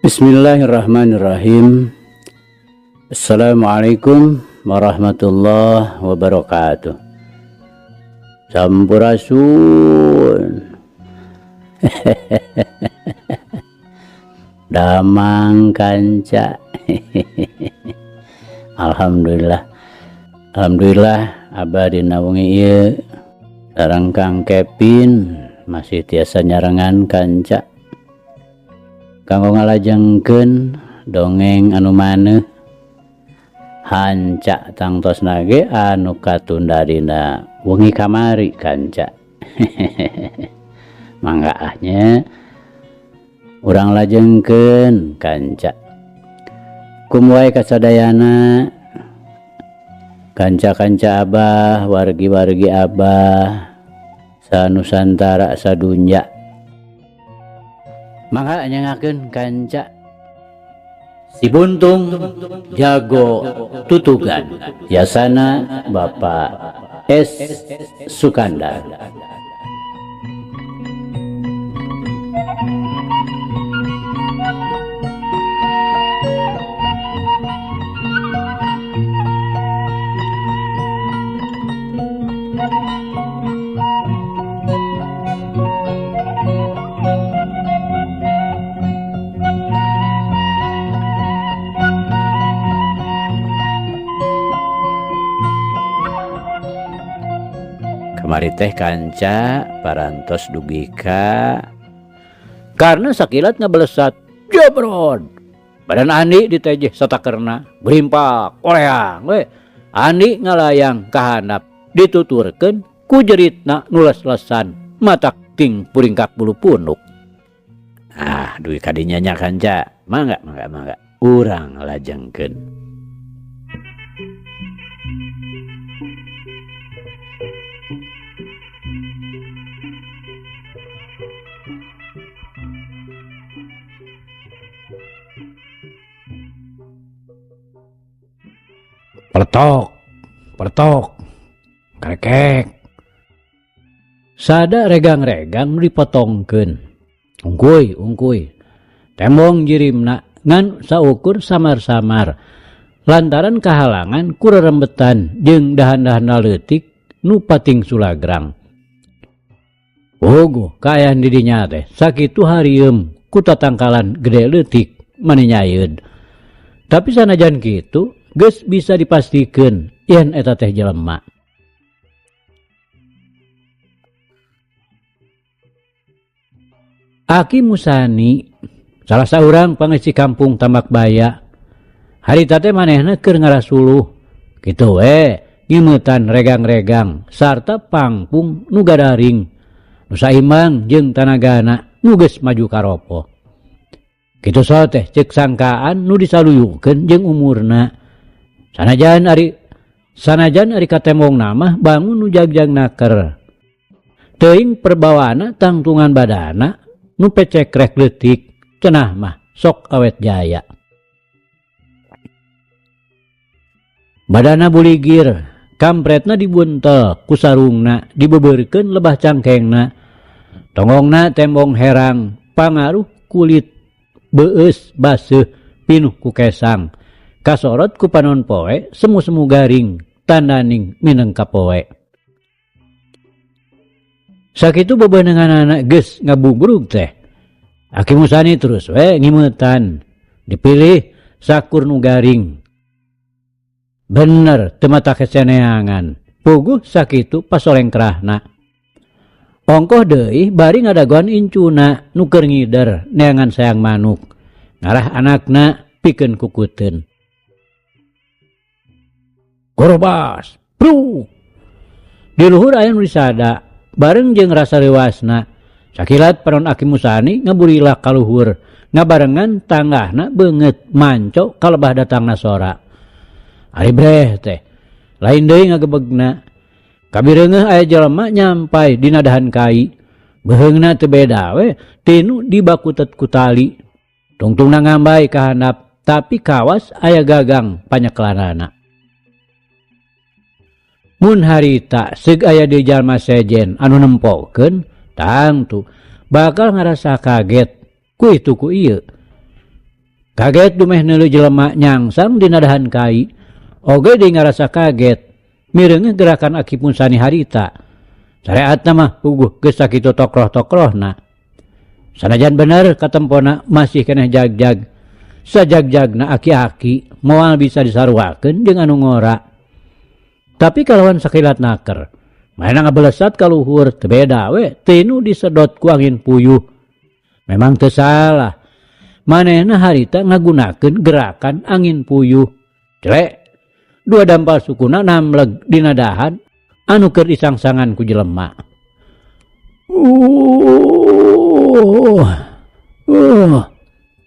Bismillahirrahmanirrahim. Assalamualaikum warahmatullahi wabarakatuh. Sampurasun. Damang kanca. Alhamdulillah. Alhamdulillah abadi nawengi ieu sareng Kang Kevin masih tiasa nyarengan kanca kanggo ngalajengkeun dongeng anu maneh hanca tangtos nage anu katunda dina wengi kamari kanca. Mangga ahnya urang lajengkeun kanca. Kumwae kasadayana kanca-kanca abah, wargi-wargi abah sanusantara sadunya. Mangga nyangakeun kanca si Buntung jago tutugan, yasana Bapak S. Sukandar. Kamari teh kanca parantos dugika karena sakilat ngabalesat jabrod badan Andi ditejeh satakerna berimpak oleang we Andi ngalayang kahanap dituturkeun ku jeritna nu les-lesan matak ting puringkak bulu punuk. Dugi kadinya nya kanca. Mangga urang lajengkeun. Pertok, krekek. Sada regang-regang dipotongkeun. Ungkuy. Tembong jirimna ngan saukur samar-samar. Lantaran kahalangan ku rerembetan jeung dahan-dahanna leutik nu pating sulagrang. Ogo kaayaan di dinya teh sakitu harieum ku tatangkalan gede leutik maninyayeud. Tapi sanajan kitu geus bisa dipastikeun yen eta teh jelema. Aki Musani salah saurang pangeci kampung Tambakbaya. Harita teh manehna keur ngarasuluh. Kitu we ngimeutan regang-regang sarta pangpung nu gadaring nu saimbang jeung tanagana nu geus maju karopo. Kitu saha teh ceuk sangkaan nu disaluyukeun jeung umurna. Sanajan ari katembong namah bangun nu jagjag naker. Teuing perbawana tangtungan badana nu pecekrek leutik cenah mah sok awet jaya. Badana buligir, kampretna dibuntel ku sarungna dibebeurkeun lebah cangkengna. Tongongna tembong herang pangaruh kulit beueus baseuh pinuh ku kesang. Kasorot ku panon poe semu-semu garing tandaning mineng kapoe. Sakitu bebeunanganna geus ngabubrug teh. Aki Musani terus we ngimeutan. Dipilih sakur nu garing. Bener teu mata keceneangan. Puguh sakitu pasolengkrahna. Ongkoh deui bari ngadagoan incuna nu keur ngider neangan sayang manuk. Ngarah anakna pikeun kukuteun. Korobas, pru. Di luhur aya nu disada, bareng jeung rasa leuwasna. Sakilat panon Aki Musani ngaburilak ka luhur, ngabarengan tanggahna beungeut manco kalebah datangna sora. Ari breh teh, lain deui ngagebegna. Kabireungeuh aya jelema nyampai dina dahan kai. Beheungna teu beda we tinu dibakutet ku tali. Tungtungna ngambai ka handap, tapi kawas aya gagang panyeklanana. Mun harita seug aya di jalma sejen anu nempokeun tangtu bakal ngarasa kaget ku itu ku ieu. Kaget dumeh neuleuh jelema nyangsang dina dahan kai. Oge deui ngarasa kaget. Mireungeuh gerakan Aki Musani harita. Sareatna mah puguh geus sakitu tokroh-tokrohna. Sanajan bener katempona masih keneh jag-jag. Sajag-jagna aki-aki moal bisa disaruakeun jeung anu ngora. Tapi kalawan sakilat naker, manehna ngabelesat ka luhur teu beda we teu disedot ku angin puyuh. Memang teu salah. Manehna harita ngagunakeun gerakan angin puyuh. Celek, dua dampal sukuna namleg dina dahan anu keur disangsangan ku jelema.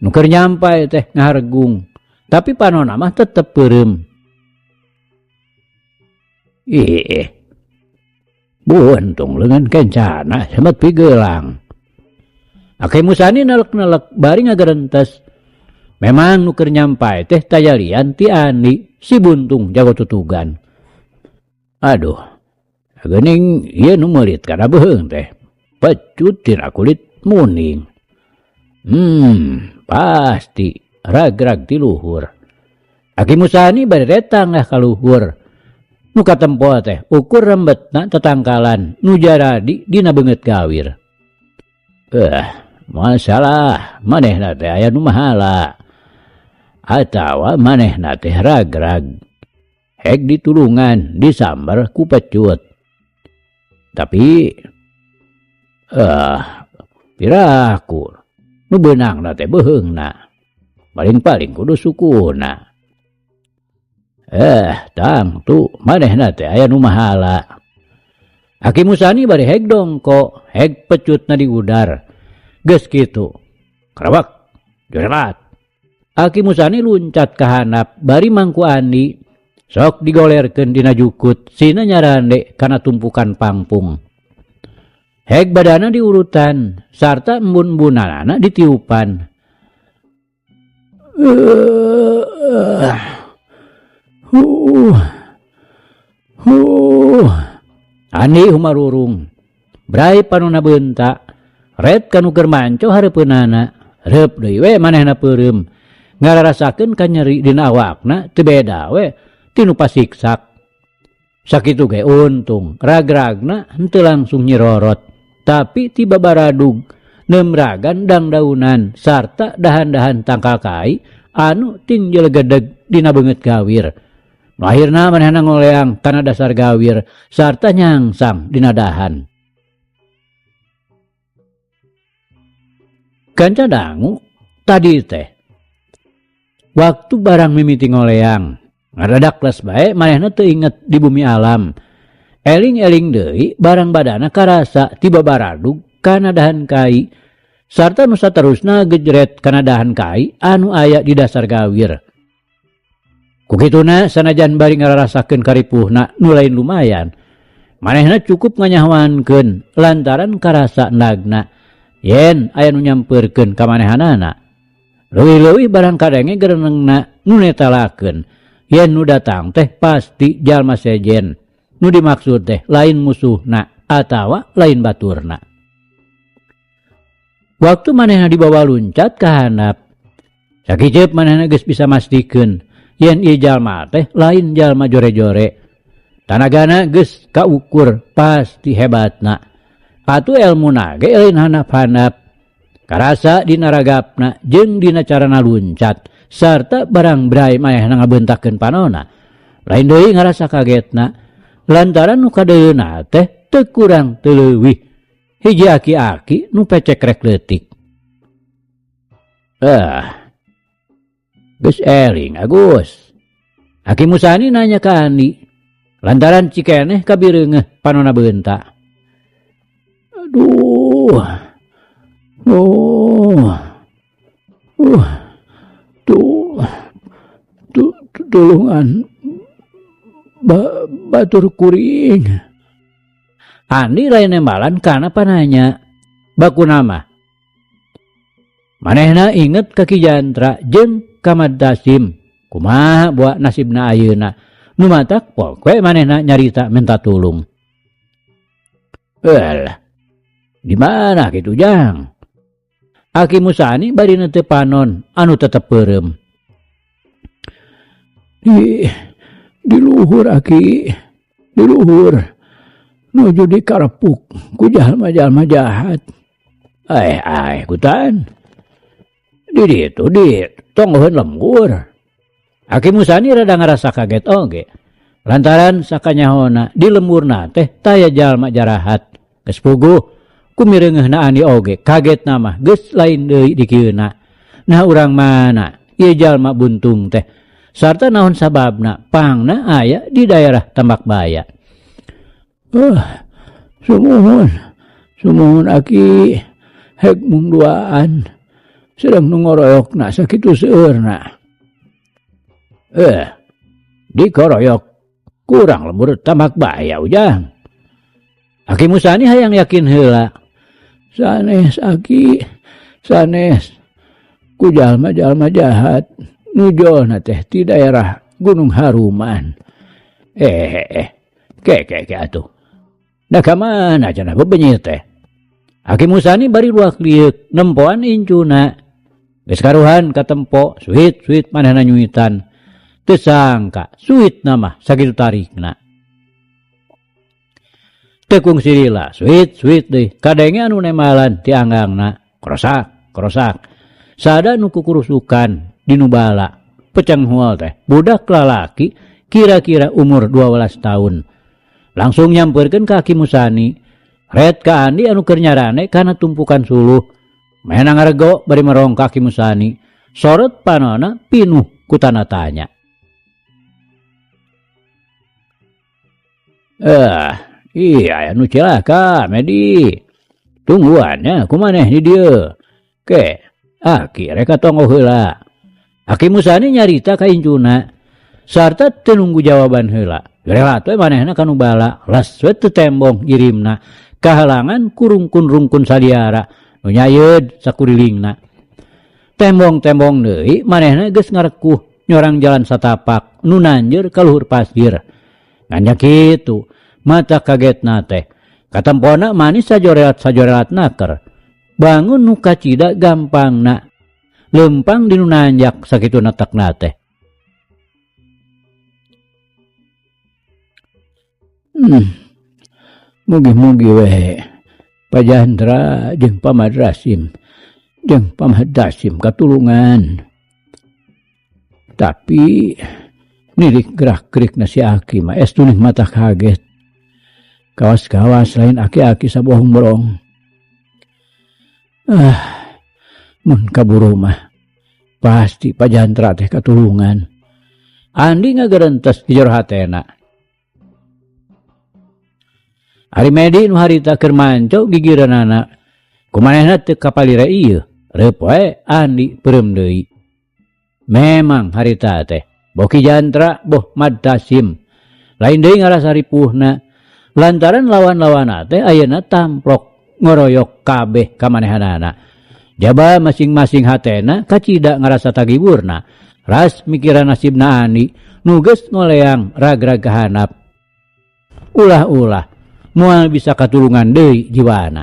Nu keur nyampai teh ngahargung, tapi panonna mah tetep peureum. Buntung leungeun kencana semet pigelang. Aki Musani nelek-nelek bari ngagarentes. Memang nu keur nyampai teh tayalian ti Ani si Buntung jago tutugan. Aduh, geuning ieu nu meulit kana beheung teh. Pecut tina kulit muning. Pasti ragrag ti luhur. Aki Musani bari retang ka luhur. Nu katempo teh ukur rembetna tetangkalan nu jaradi dina beungeut gawir. Masalah manehna teh aya nu mahala. Atawa manehna teh ragrag. Hek ditulungan disambar ku pecut. Tapi piraku nu beunangna teh beheungna. Paling-paling kudu sukuna. Tangtu manehna teh aya nu mahala. Aki Musani bari hek dongko, hek pecutna di udar. Geus kitu. Krabak, jorelat. Aki Musani luncat ka handap bari mangku Andi. Sok digolerkeun dina jukut, sina nyarande kana tumpukan pangpung. Hek badana diurutan, sarta embun-embunanana ditiupan. Andi humarurung. Brai panonna beunta. Red kanu keur manco hareupeunana. Reup deui we manehna peureum. Ngararasakeun ka nyeri dina awakna teu beda we tinu pasiksak. Sakitu ge untung ragragna henteu langsung nyirorot, tapi tiba baradug neumragan dangdaunan sarta dahan-dahan tangkal kai anu tinjel gedeg dina beungeut gawir. Nu akhirna manehna ngoleang kana dasar gawir sarta nyangsang dina dahan. Kanca dangu tadi teh waktu barang mimiti ngoleang ngadadak les bae manehna teu inget di bumi alam. Eling-eling deui barang badana karasa tiba baradug kana dahan kai sarta nu saterusna gejret kana dahan kai anu aya di dasar gawir. Kukituna sanajan bari ngararasakeun karipuhna nu lain lumayan, manehna cukup nganyahwankeun lantaran karasa endagna. Yen aya nu nyampeurkeun ka manehanana. Leuwih-leuwih barang kadenge gerenengna nu netalakeun. Yen nu datang teh pasti jalma sejen. Nu dimaksud teh lain musuhna atawa lain baturna. Waktu manehna dibawa luncat ka handap, sakijep manehna geus bisa mastikeun yen ieu jalma teh lain jalma jore-jore. Tanagana geus kaukur pasti hebatna. Atuh elmuna ge lain handap-handap. Karasa dina ragapna jeung dina carana luncat sarta barang brai manehna ngabeuntakeun panonna. Lain deui ngarasa kagetna lantaran nu kadeuna teh teu kurang teu leuwih hiji aki-aki nu pecek rek leutik. Geus eling Agus. Aki Musani nanya ka Andi lantaran cikeneh kabireungeuh panonna beunta. Tulungan batur kuring. Andi lain nembalan kana pananya. Baku nama. Manehna inget ka Ki Jantra jeung ka Mad Tasim. Kumaha buat nasibna ayeuna. Nu matak poe manehna nyarita minta tulung. Di mana gitu Jang? Aki Musani bari teu panon anu tetep peureum. Di luhur Aki, di luhur nuju di karepuk ku jalma-jalma jahat. Kutaan. Di ditu tonggoheun lembur. Aki Musani rada ngarasa kaget oge. Lantaran sakanyahona di lemburna teh taya jalma jarahat. Geus puguh ku mireungeunna Andi oge kaget mah geus lain deui dikieuna. Nah urang mana ieu jalma buntung teh sarta naon sababna pangna aya di daerah Tambakbaya. Sumuhun Aki hek mung duaan sedang ngoroyokna sakitu seueurna. Dikoroyok kurang lembur Tambakbaya ujang. Aki Musani hayang yakin heula. Sanes Aki, sanes ku jalma-jalma jahat nujolna teh di daerah Gunung Haruman. Ke atuh. Da ka mana cenah bebenyit teh. Aki Musani bari ruak liuk nempoan incuna. Geus karuhan katempo suit manehna nyuitan. Teu sangka suitna mah sakitu tarikna. Tekung sirila suit deui kadenge anu nemalan ti anggangna krosak. Sada nu kukurusukan dinu bala peceng hual teh budak lalaki kira-kira umur 12 tahun. Langsung nyampeurkeun ka Aki Musani. Ret ka Andi anu keur nyarane kana tumpukan suluh. Mehna ngarego bari merong ka Aki Musani. Sorot panonna pinuh ku tanda tanya. Iya anu cilaka Medi. Tungguannya kumaneh di dieu. Ke Aki reka tonggo heula. Aki Musani nyarita ka incuna sarta teu nunggu jawaban heula. Rela teh manehna kanu bala las we teu tembong ngirimna kahalangan kurungkun-rungkun saliara nu nyayeud sakurilingna. Tembong-tembong deui manehna geus ngarekuh nyorang jalan satapak nu nanjeur ka luhur pasir. Ngan kitu mata kagetna teh katempona manis sajorelat naker. Bangun nu kacida gampangna lempang dinu nanjak sakitu netekna teh. Mugi-mugi we Pajandra jeung Pamadrasim jeung Pamadasim katulungan. Tapi nilik gerak-gerikna si Aki mah estunih mata kaget. Kawas-kawas lain aki-aki sabohong berong. Mun kaburu mah pasti Pajandra teh katulungan. Andi ngagerentes di jero hatena. Ari Medi nu harita keur manco gigireunana. Kumanehna teu kapalire ieu. Reup wae Andi peureum deui. Memang harita teh Boki Jantra boh Madtasim. Lain deui ngarasa ripuhna. Lantaran lawan-lawana teh ayeuna tamplok ngoroyok kabeh ka manehanana. Jaba masing-masing hatena kacida ngarasa tagiburna. Ras mikiran nasibna Andi nu geus ngoleang ragrag kahanap. Ulah-ulah moal bisa katulungan deui jiwana.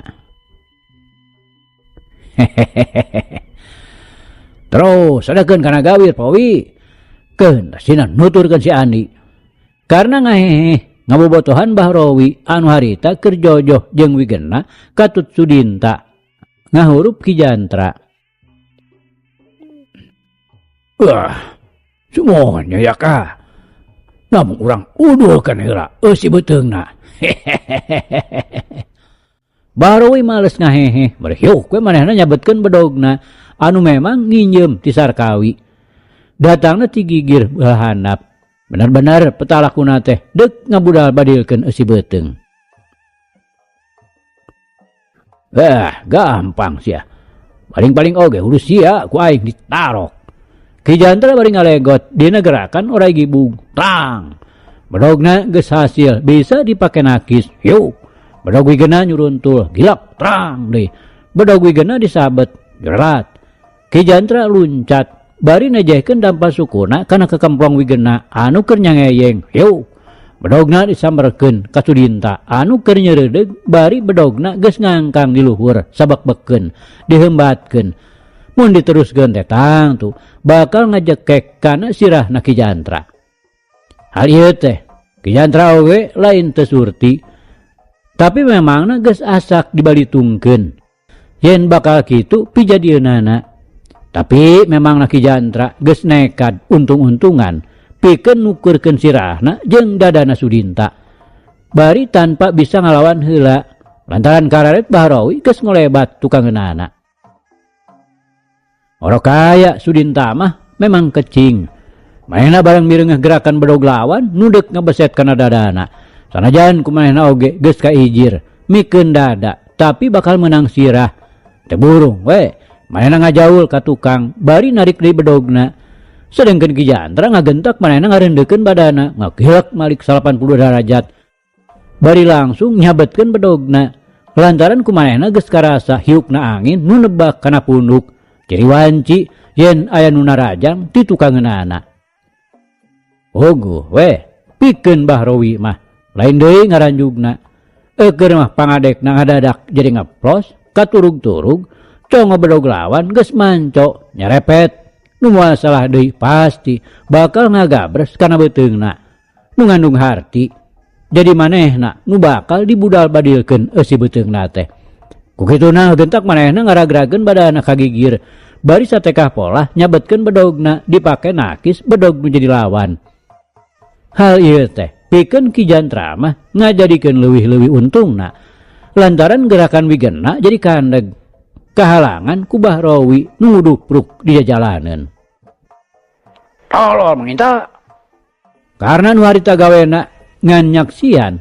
Terus sadekeun kana gawir Pawi. Keun sina nuturkeun si Andi. Karena ngahehe ngabobotohan Bahrowi anu harita keur jojoh jeung wigenna katut Sudinta ngahurup Ki Jantra. Sumohon nya ka. Namun urang udulkeun heula eusi beuteungna. Bahrowi males ngahehe bari hiuk we manehna nyabetkeun bedogna anu memang nginjem ti Sarkawi. Datangna ti gigir behanap. Benar-benar petalakuna teh deuk ngabudal badilkeun eusi beuteung. Gampang sia. Paling-paling oge hulu sia ku aing ditarok. Ki Jantra bari ngalegot dina gerakan orai gibung. Tang. Bedogna geus hasil bisa dipake nakis. Yuk. Bedog wigena nyuruntul. Gilak. Trang deui. Bedog wigena disabet. Jerat. Ki Jantra luncat. Bari nejehkeun dampa sukuna kana kekemplong wigena anu keur nyangeyeng. Yuk. Bedogna disamberkeun ka Sudinta anu keur nyeureudeg bari bedogna geus ngangkang di luhur sabek-beken dihembatkeun. Mun diteruskeun teh tang tuh bakal ngajekek kana sirahna Ki Jantra. Hal ieu teh Ki Jantra oge lain teu surti, tapi memangna geus asak dibalitungkeun yen bakal kitu pijadieunana. Tapi memangna Ki Jantra geus nekad untung-untungan pikeun nukurkeun sirahna jeung dadana Sudinta bari tanpa bisa ngalawan heula lantaran kararet Bahrawi geus ngolebat tukangeunana. Ora kaya Sudinta mah memang kecing. Manehna bareng mireungeuh gerakan bedog lawan nudek ngabeset kana dadana. Sanajan kumanehna oge geus kaijir mikeun dada tapi bakal menang sirah. Teu burung we manehna ngajaul ka tukang bari narik deui bedogna. Sedangkan Ki Jantra ngagentak manehna ngarendekeun badana ngageulak malik 80 derajat bari langsung nyabetkeun bedogna lantaran kumanehna geus karasa hiukna angin nu nebak kana punduk ciri wanci yen aya nu narajang ti tukangeunana. Oguh we pikeun Bahrawi mah lain deui ngaranjugna eukeur mah pangadekna ngadadak jadi ngeplos katurug-turug congo bedog lawan geus manco nyarepet. Nu moal salah deui pasti bakal ngagabres kana beuteungna nu ngandung harti. Jadi manehna nu bakal dibudal badilkeun eusi beuteungna teh. Ku kituna gentak manehna ngaragrageun badana kagigir bari satekah polah nyabetkeun bedogna dipake nakis bedog nu jadi lawan. Hal ieu teh pikeun Ki Jantra mah ngajadikeun leuwih-leuwih untungna lantaran gerakan wigenna jadi kandeg kahalangan ku Bahrawi nu ngudupruk di jalaneun. Tolol menginta. Karena nu harita gawena ngan nyaksian,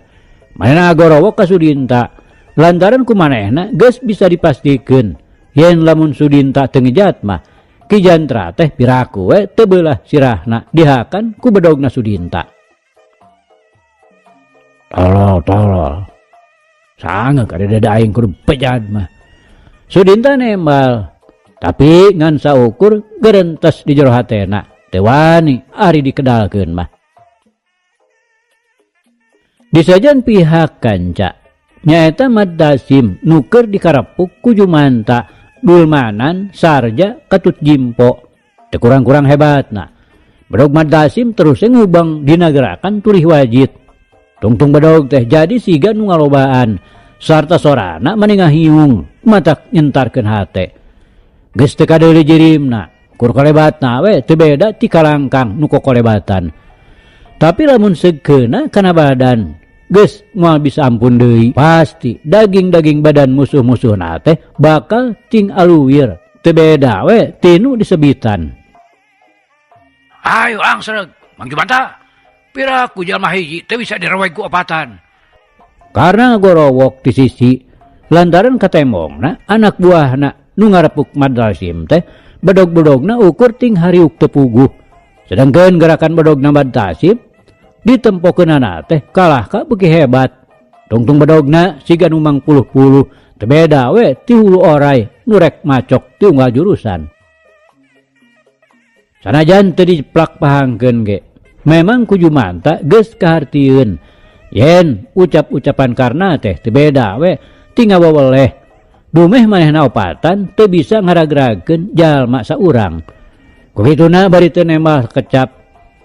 manehna agorowo ka Sudinta lantaran ku manehna geus bisa dipastikeun yen lamun Sudinta teu ngejat mah Ki Jantra teh piraku we teu beulah sirahna dihakan ku bedogna Sudinta. Tolol. Sangeuk ada dada aing kudu pejad mah. Sudinta nembal, tapi ngan saukur gerentes di jero hatena, teu wani ari dikedalkeun mah. Disajan pihak kanca, nyaeta Mad Dasim nuker dikarepuk ku Jumanta, Dulmanan, Sarja, Ketut Jimpo, teu kurang-kurang hebatna. Bedog Mad Dasim terus ngubang dina gerakan Turih Wajid. Tungtung bedog teh jadi siga nu ngalobaan. Sarta sorana maningah hiung matak nyentarkeun hate. Geus teu kadeuli jirimna, kur kolebatna we teu beda ti kalangkang nu kokolebatan. Tapi lamun segeuna kana badan, geus moal bisa ampun deui. Pasti daging-daging badan musuh-musuhna teh bakal ting aluwir, teu beda we tinu disebitan. Ayo angsreg, Mang Jumanta. Piraku jalma hiji teu bisa direweg ku opatan. Karena ngagorowok di sisi lantaran katembongna anak buahna nu ngarepuk Mad Dasim teh bedog-bedogna ukur ting hariuk teu puguh. Sedangkeun gerakan bedogna Mad Dasim ditempokeunana teh kalah ka beuki hebat. Tungtung bedogna siga nu mangpuluh-puluh teu beda we ti hulu oray nu rek macok ti unggal jurusan. Sanajan teu diplak pahangkeun ge, memang ku Jumanta geus kahartieun yen ucap-ucapan karna teh teu beda we ti ngawaweleh. Dumeh manehna opatan teu bisa ngaragrageun jalma saurang. Kukituna bari teu nembah kecap,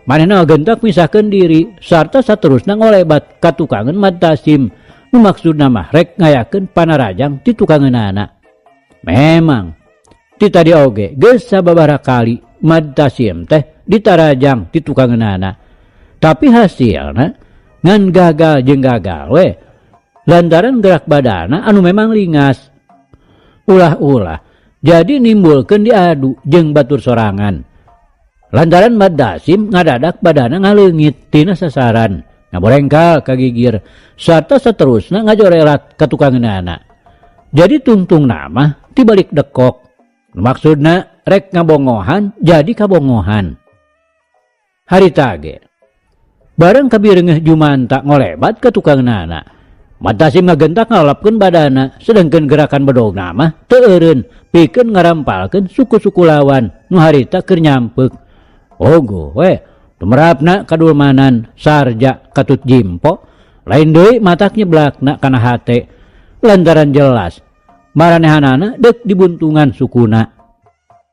manehna gentak misahkeun diri sarta saterusna ngolebat ka tukangeun Mad Dasim nu maksudna mah rek ngayakeun panarajang ti tukangeunana. Memang ti tadi oge geus sababaraha kali Mad Dasim teh ditarajang ti tukangeunana, tapi hasilna ngan gagal jeung gagal we lantaran gerak badana anu memang lingas. Ulah-ulah jadi nimbulkeun diadu jeung batur sorangan lantaran Mad Dasim ngadadak badana ngaleungit tina sasaran ngaborengkal kagigir sarta saterusna ngajorelat ka tukangeunana. Jadi tungtung nama tibalik dekok maksudna rek ngabongohan jadi kabongohan. Harita ge bareng kabireungeuh Jumanta ngolebat ke tukangeunana, Mad Dasim ngagentak ngalapkeun badana sedangkeun gerakan bedogna mah teu eureun pikeun ngarampalkeun suku-suku lawan nu harita keur nyampeuk. Ogo we Tumerapna kadulmanan sarja katut jimpo, lain deui matak nyeblakna kana hate lantaran jelas maranehanana dek dibuntungan sukuna.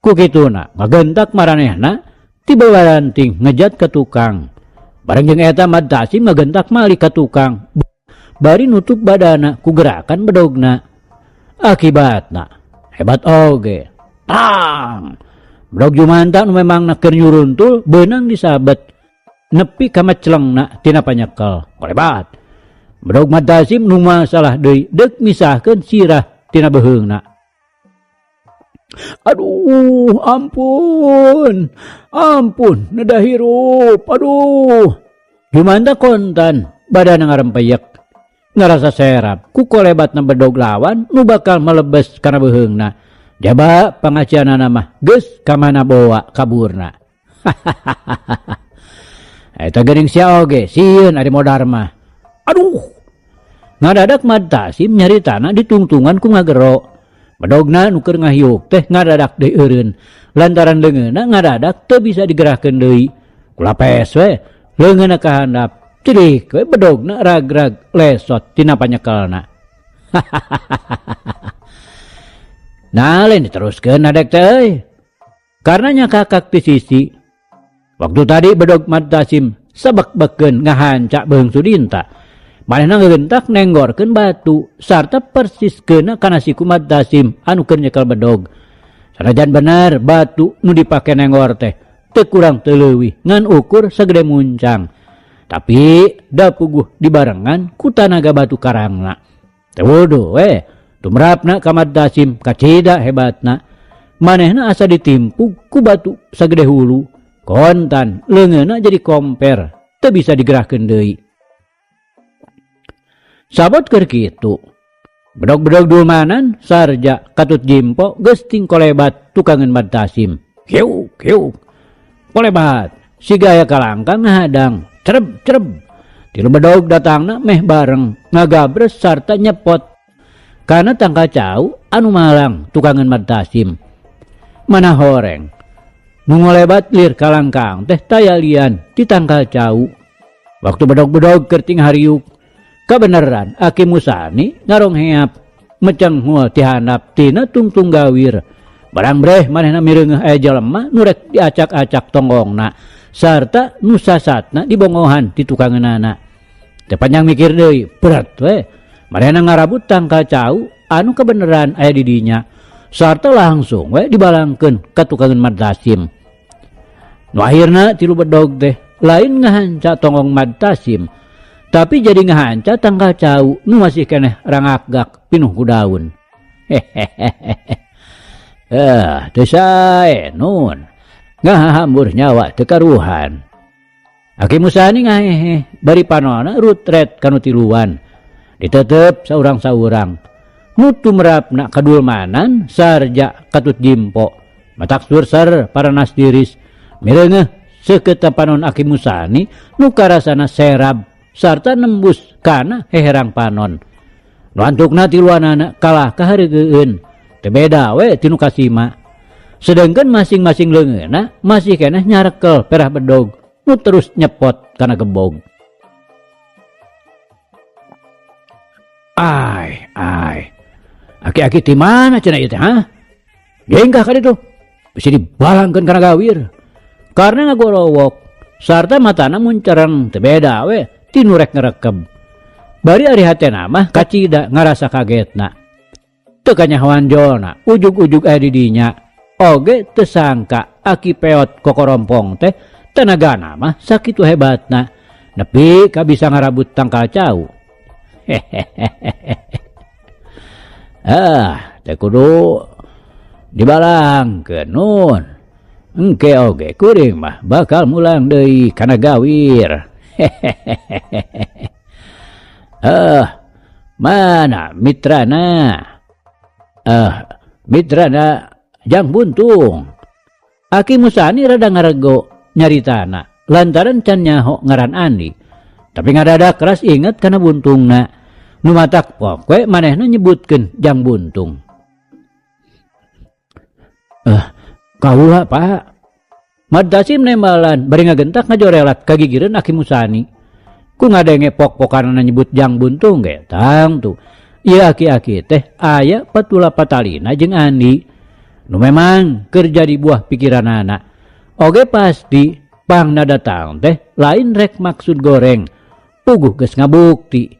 Ku kituna ngagentak maranehna tiba waranting ngejat ke tukang. Bareng jeung eta Mad Tasim ngagentak malih ka tukang. Bari nutup badana ku gerakan bedogna. Akibatna hebat oge. Tang! Bedog Jumanta nu memangna keur nyuruntul beunang disabet nepi ka maclengna tina panyekel. Kolebat. Bedog Mad Tasim nu masalah deui deuk misahkeun sirah tina beheungna. Aduh, ampun, nada hirup, aduh. Jumanta kontan, badan ngarempeyek, ngarasa serap, ku kolebatna bedog lawan, nu bakal melebes kana beheungna. Jaba pangacianana mah, geus kamana bawa kaburna. Eta geuning sia oge, sieun ari modar mah. Aduh, ngadadak Mad Tasim nyaritana ditungtungan ku ngagero. Bedogna nu keur ngahiuk teh ngadadak deui eureun. Lantaran leungeunna ngadadak teu bisa digerakkeun deui. Kulapes we, leungeunna kahandap. Cilik we bedogna ragrag lesot tina panyekelna. Nah, lain diteruskeun adek teh euy. Karena nya kakak ti sisi. Waktu tadi bedog Mad Tasim sabek-bekeun ngahanca beung Sudinta. Manehna ngegentak nenggorkeun batu sarta persiskeunna kana siku Mad Tasim anu keur nyekel bedog. Sanajan bener batu nu dipake nenggor teh teu kurang teu leuwih ngan ukur sagede muncang. Tapi da puguh dibarengan ku tanaga batu karangna. Teu wudu we, tumrapna ka Mad Tasim kacida hebatna. Manehna asa ditimpu ku batu sagede hulu. Kontan leungeunna jadi komper, teu bisa digerakkeun deui. Sabot keur kitu. Bedog-bedog dulmanan sarja katut jimpo geus ting kolebat tukangeun Mad Tasim. Kiuk, kiuk. Kolebat siga aya kalangkang ngahadang. Cereb. Tilu bedog datangna meh bareng ngagabres sarta nyepot kana tangka cau anu malang tukangeun Mad Tasim. Mana horeng. Nu ngolebat lir kalangkang teh tayalian di tangka cau. Waktu bedog-bedog keur ting hariuk kabeneran Aki Musani ngarong heap meceng hul ti handap tina tungtung gawir. Barang breh manehna mireungeuh aya jelema nu rek diacak-acak tonggongna sarta nu sasatna dibongohan ti tukangeunana. Teu panjang mikir deui, berat we. Manehna ngarabut tangka cau anu kebeneran aya di dinya sarta langsung we dibalangkeun ka tukangeun Mad Tasim. Nu akhirna tilu bedog teh lain ngahanca tonggong Mad Tasim, tapi jadi ngahanca tangka cau nu masih keneh rangagak pinuh ku daun. Teu sae nun. Ngahambur nyawa teu karuhan. Aki Musani ngahehe bari panonna rutret kanu tiluan. Ditetep saurang-saurang. Nu tumrapna kadulmanan sarja katut jimpo. Matak surser paranas tiris. Mireungeuh seukeut panon Aki Musani nu karasana serab sarta nembus kana heherang panon. Nu antukna tiluanana kalah kahareugeun, teu beda we tinu kasima. Sedengkeun masing-masing leungeunna masih keneh nyarekel perah bedog nu terus nyepot kana gembog. Ai. Aki-aki ti mana cenah ieu teh, ha? Genggah ka ditu. Bisa dibalangkeun kana gawir. Karena ngagorowok sarta matana muncereng teu beda we tinu rek ngerekeb. Bari ari hatena mah kacida ngarasa kagetna. Teu kanyahoan jolna ujug-ujug aya di dinya. Oge teu sangka Aki peot kokorompong teh tenagana mah sakitu hebatna nepi ka bisa ngarabut tangkal cau. Teu kudu dibalangkeun nun. Engke oge kuring mah bakal mulang deui kana gawir. Mana mitrana? Mitrana Jang Buntung. Aki Musani rada ngarego nyaritana lantaran can nyaho ngaran Andi. Tapi ngadadak keras inget kana buntungna. Nu matak pokwe manehna nyebutkeun Jang Buntung. Kaula Pak. Maddasim nembalan bari ngagentak ngajorelat kagigireun Aki Musani. Ku ngadenge pok-pokanana nyebut jang buntung ge tang tuh. Ieu aki-aki teh aya patula patalina jeung Andi. Nu memang kerja di buah pikiranana. Oge pasti pangna datang teh lain rek maksud goreng. Puguh geus ngabukti.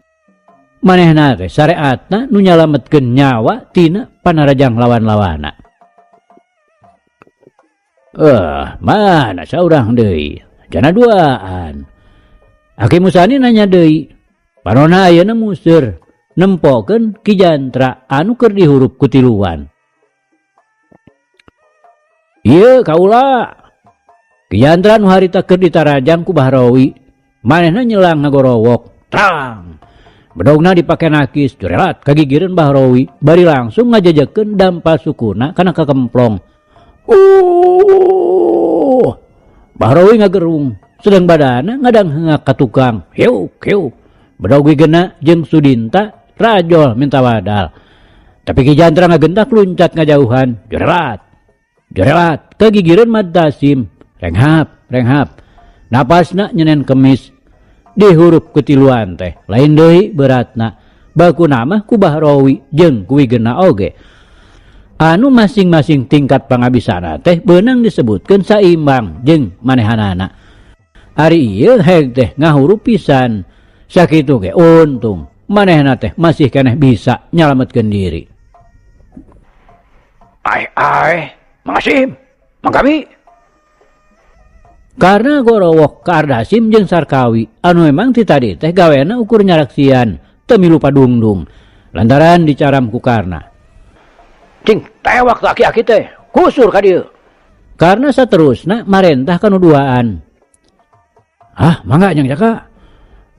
Manehna teh syariatna nu nyalametkeun nyawa tina panarajang lawan-lawana. Mana saurang deui? Jana duaan. Aki Musani nanya deui. Panonna ayeuna museur nempokeun Ki Jantra anu keur dihurup ku tiluan. Ieu kaula. Ki Jantra nu harita keur ditarajang ku Bahrawi. Manehna nyelang ngagorowok. Trang. Bedogna dipake nakis jurelat kagigireun Bahrawi bari langsung ngajajakeun dampal sukuna kana kakemplong. Bahrawi ngagerung sedang badana ngadang hengak ka tukang. Heuk. Bedog wigena jeung Sudinta rajol minta wadal. Tapi Ki Jantra ngagentak luncat ngajauhan. Jurelat kagigireun Maddasim. Renghap. Napasna nyenen kemis. Dihurup ketiluan teh lain deui beratna bakuna mah ku Bahrawi jeung ku wigena oge anu masing-masing tingkat pangabisana teh beunang disebutkeun saimbang jeung manehanana. Ari ieu heg teh ngahurup pisan sakitu ge untung manehna teh masih keneh bisa nyalametkeun diri. Mangasim mangkami. Karena gorowok ka Ardasim jeung Sarkawi anu memang ti tadi teh gawena ukur nyaraksian teu milu padungdung lantaran dicaram ku Karna. Cing tewak aki-aki teh kusur ka dieu. Karna saterusna marentah kanu duaan. Mangga nyang jaka.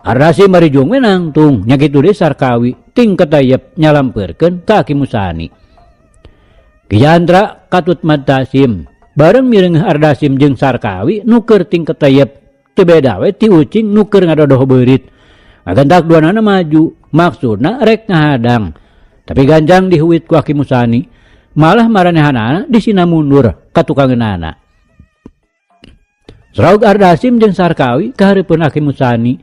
Ardasim bari jung menangtung nya kitu deui Sarkawi ting ketayep nyalampeurkeun ka Aki Musani. Ki Jantra katut Maddasim bareng mireng Ardasim jeung Sarkawi nuker ting ketayep teu beda we ti ucing nuker ngadodoh beurit. Ngagentak duanana maju maksudna rek ngahadang. Tapi ganjang dihuit ku Aki Musani malah maranehanana disina mundur ka tukangeunana. Seraug Ardasim jeung Sarkawi ka hareupeun Aki Musani.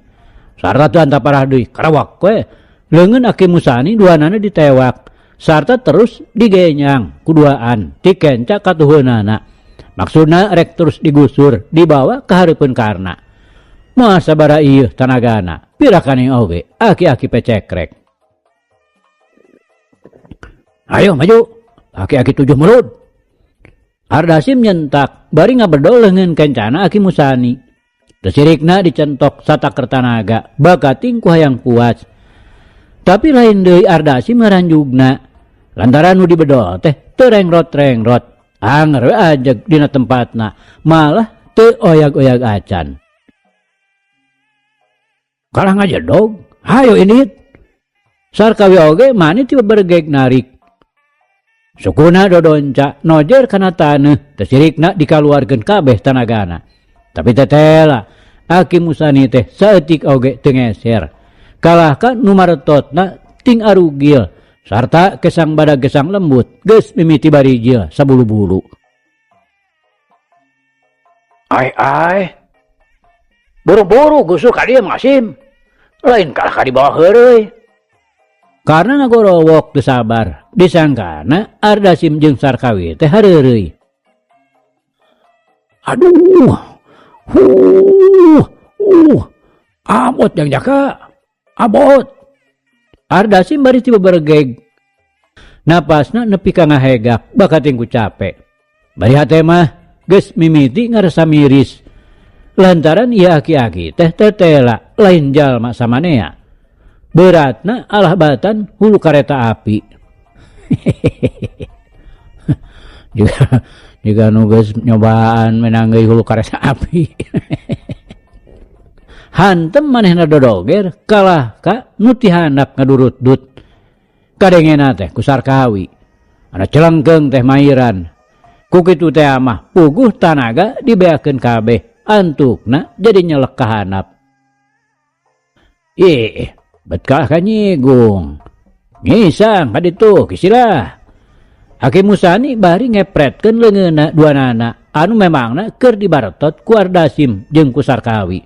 Sarta teu antaparah deui karawak we. Leungeun Aki Musani duanana ditewak sarta terus digenyang kuduaan ti kenca katuheunana. Maksudna rek terus digusur dibawa ke hareupeun Karna. Moal sabara ieu tanagana pirakaning oge aki-aki pecekrek. Ayo maju aki-aki 7 mulut. Ardasim nyentak bari ngabedol leungeun kencana Aki Musani. Tesirikna dicentok Satakertanaga bakating ku hayang puas. Tapi lain deui Ardasim ngaranjugna lantaran nu dibedol teh teu rengrot-rengrot. Anger we ajeg dina tempatna malah teu oyag-oyag acan. Kalah ngajedog, hayo init. Sarkawi oge mani tiba bergeg narik. Sukuna dodonca nojer kana taneuh tesirikna dikaluarkeun kabeh tanagana. Tapi tetela Aki Musani teh saeutik oge teu ngeser. Kalahkan nu maretotna ting arugil. Sarta kesang badag gesang lembut geus mimiti barijil sabulu-bulu. Buru-buru gusur ka dieu Mangasim. Lain kalah ka dibawa heureuy. Karna ngagorowok teu sabar, disangkana Ardasim jeung Sarkawi teh hareureuy. Amot yang jaka. Abot. Ardasim bari tiba bergeg. Napasna nepi ka ngahegak bakating ku capek. Bari hate mah geus mimiti ngarasa miris. Lantaran ieu aki-aki teh tetela lain jalma samanea. Beratna alah batan hulu kareta api. juga nu geus nyobaan menanggeui hulu kareta api. Hantem manehna dodoger kalah ka nu ti handap ngadurut-dut. Kadengena teh ku Sarkawi. Ana celengkeung teh mairan. Ku kitu teh mah puguh tanaga dibeakeun kabeh. Antukna jadi nyelek ka handap. Bet kalah ka nyigung. Ngisang ka ditu kisilah. Aki Musani bari ngepretkeun leungeunna duanana anu memangna keur dibaretot ku Ardasim jeung ku Sarkawi.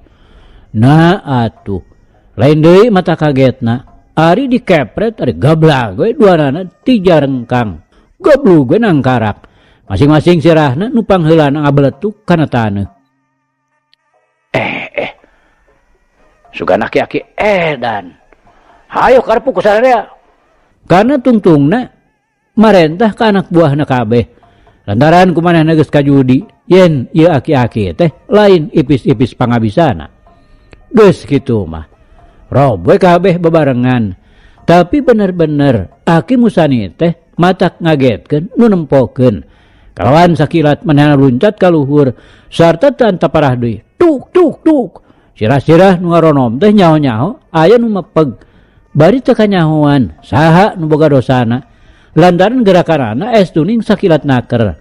Nah atuh lain deui mata kagetna ari dikepret ari gablag we duanana ti jarengkang goblug we nangkarak masing-masing sirahna nu pangheulana ngabeletuk kana taneuh. Sugana aki-aki edan hayo karep ku sadaya karena tungtungna marentah ka anak buahna kabeh lantaran kumanehna geus kajudi yen ieu aki-aki teh lain ipis-ipis pangabisana. Geus kitu mah rob we kabeh bebarengan tapi bener-bener Aki Musani teh matak ngagetkeun nu nempokeun kalawan sakilat manehna luncat ka luhur sarta teu antaparah deui tuk tuk tuk sirah-sirah nu ngaronom teh nyaho-nyaho aya nu mepeg bari teu kanyahoan saha nu boga dosana lantaran gerakanana estuning sakilat naker.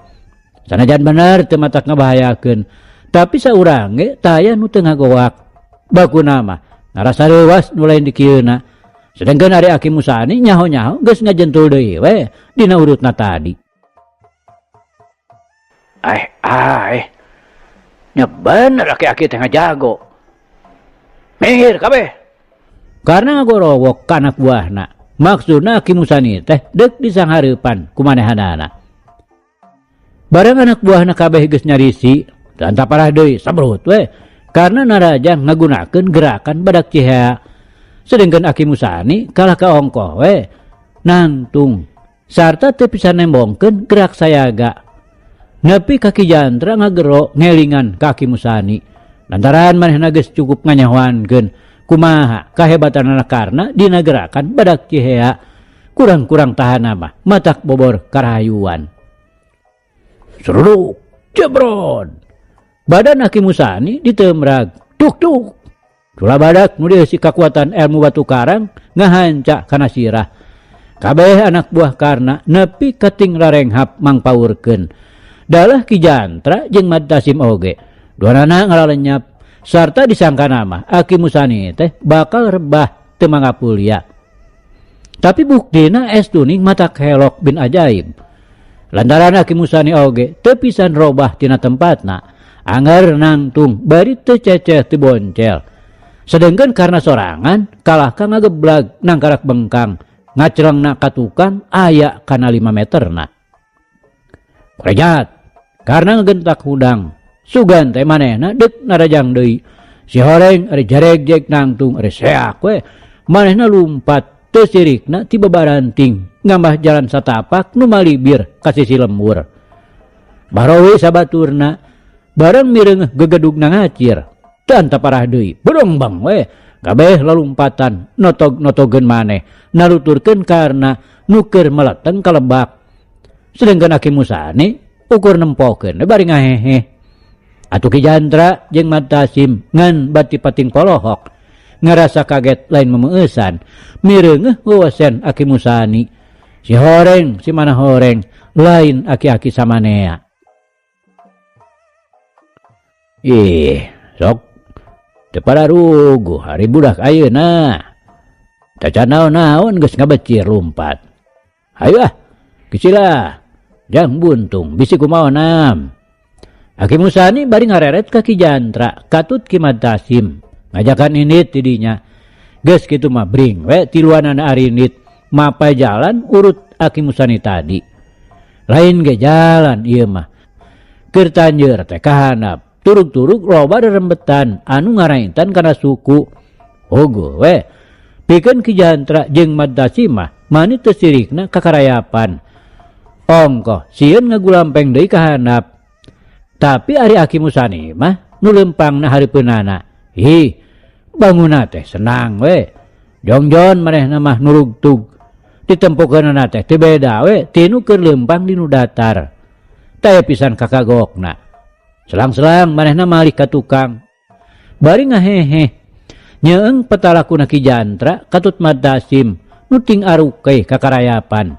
Sanajan bener teu matak ngabahayakeun tapi saurang ge teu aya nu teu ngagoak bakuna mah ngarasa leuwas nu lain di kieuna sedengkeun ari Aki Musani nyaho-nyaho geus ngajentul deui we dina urutna tadi. Nya bener aki-aki teh ngajago minggir kabeh karena ngagorowok ka anak buahna. Maksudna Aki Musani teh deuk disanghareupan kumanehanana. Barang anak buahna kabeh geus nyarisi teu antaparah deui sabrut we karena narajang ngagunakeun gerakan badak cihea. Sedengkeun Aki Musani kalah ka ongkoh we nangtung sarta teu pisan nembongkeun gerak sayaga. Nepi kaki jantra ngagero ngelingan ka Aki Musani lantaran manehna geus cukup nganyahoankeun kumaha kahebatanna karna dina gerakan badak cihea kurang-kurang tahana mah matak bobor karahayuan. Seruduk jebrod badan Aki Musani diteumrag tuk tuk Tula badak nu dieusi kakuatan ilmu batu karang ngahanca kana sirah. Kabeh anak buah karna nepi kating rarenghap mangpaurkeun. Dalah Ki Jantra jeung Mad Tasim oge. Duanana ngalalenyap sarta disangka nama Aki Musani teh bakal rebah teu mangapulya. Tapi buktina estuning matak helok bin ajaib. Lantaran Aki Musani oge teu pisan robah tina tempatna. Anggar nangtung bari teu ceceh teu boncel. Sedengkeun karena sorangan kalah ka ngageblag nangkarak bengkang ngacrengna ka tukang aya kana 5 meterna. Kurejat karena ngegentak hudang sugan teh manehna deuk narajang deui. Si horeng ari jaregjek nangtung ari seak we manehna lumpat teu sirikna ti babaranting ngambah jalan satapak nu malibir ka sisi lembur. Barowi sabaturna bareng mireungeuh gegedugna ngacir. Teu antaparah deui berongbang we kabeh lalumpatan notog-notogeun maneh naluturkeun karena nu keur meleteng ka lebak. Sedengkeun Aki Musani ukur nempokeun bari ngahehe. Atuh Ki Jantra jeung Mad Tasim ngan bati pating polohok ngarasa kaget lain memeueusan mireungeuh wewasen Aki Musani. Si horeng si mana horeng lain aki-aki samanea. Sok tepada ruguh hari budak ayeuna. Tacan naon-naon geus ngabecir lumpat. Hayu kicilah. Jang buntung bisi kumaha nam. Aki Musani bari ngareret ka Ki Jantra katut Ki Mad Tasim ngajakan init tidinya. Geus kitu mah bring we tiluanana arinit mapai jalan urut Aki Musani tadi. Lain ge jalan ieu mah. Keur tanjeur teh kahanap. Turuk-turuk loba rerembetan anu ngaraintan kana suku. Ogo we pikeun Ki Jantra jeung Mad Tasim mah mani teu sirikna kakarayapan. Ongkoh sieun ngagulampeng deui ka handap. Tapi ari Aki Musani mah nu lempangna hareupeunana. Banguna teh senang we. Jongjon manehna mah nurugtug. Ditempokeunana teh teu beda we tinu keur lempang di nu datar. Taya pisan kakagokna. Selang-selang manehna malih ka tukang. Bari ngahehe. Nyeeng petalakuna Ki Jantra katut Mad Tasim nu ting arukeh kakarayapan.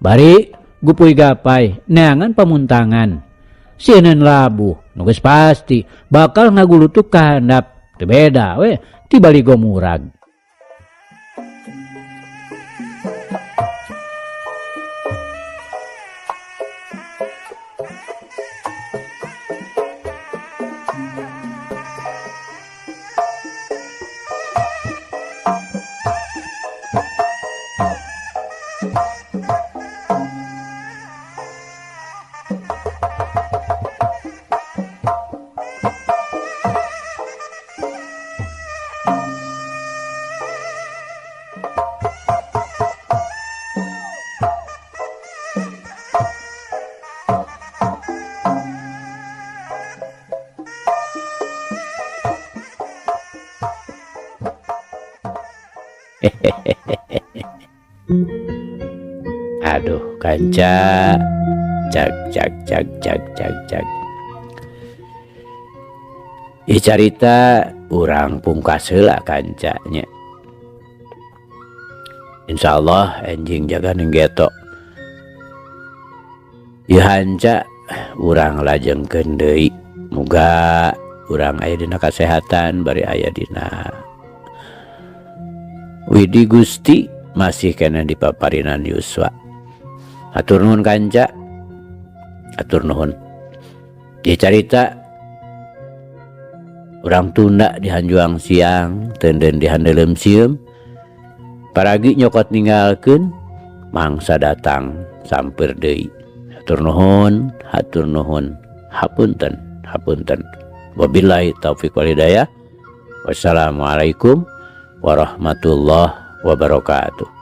Bari gupuy gapai neangan pamuntangan. Sieun labuh nu geus pasti bakal ngagulutuk ka handap. Teu beda we ti baligo murag. Aduh kanca, cak cak cak cak cak cak. Carita urang pungkas heula kancanya. Insyaallah enjing jaga nenggeto. Ieu hanca urang lajengkeun deui. Muga urang aya dina kasehatan bari aya dina widi Gusti masih kena dipaparinan yuswa. Atur nuhun kanca. Atur nuhun. Ieu carita urang tunda di hanjuang siang tenden di handelem sieum. Paragi nyokot ninggalkeun mangsa datang samper deui. Hatur nuhun, hatur nuhun. Hapunten, hapunten. Wabillahi taufiq wal hidayah. Wassalamualaikum warahmatullahi wabarakatuh.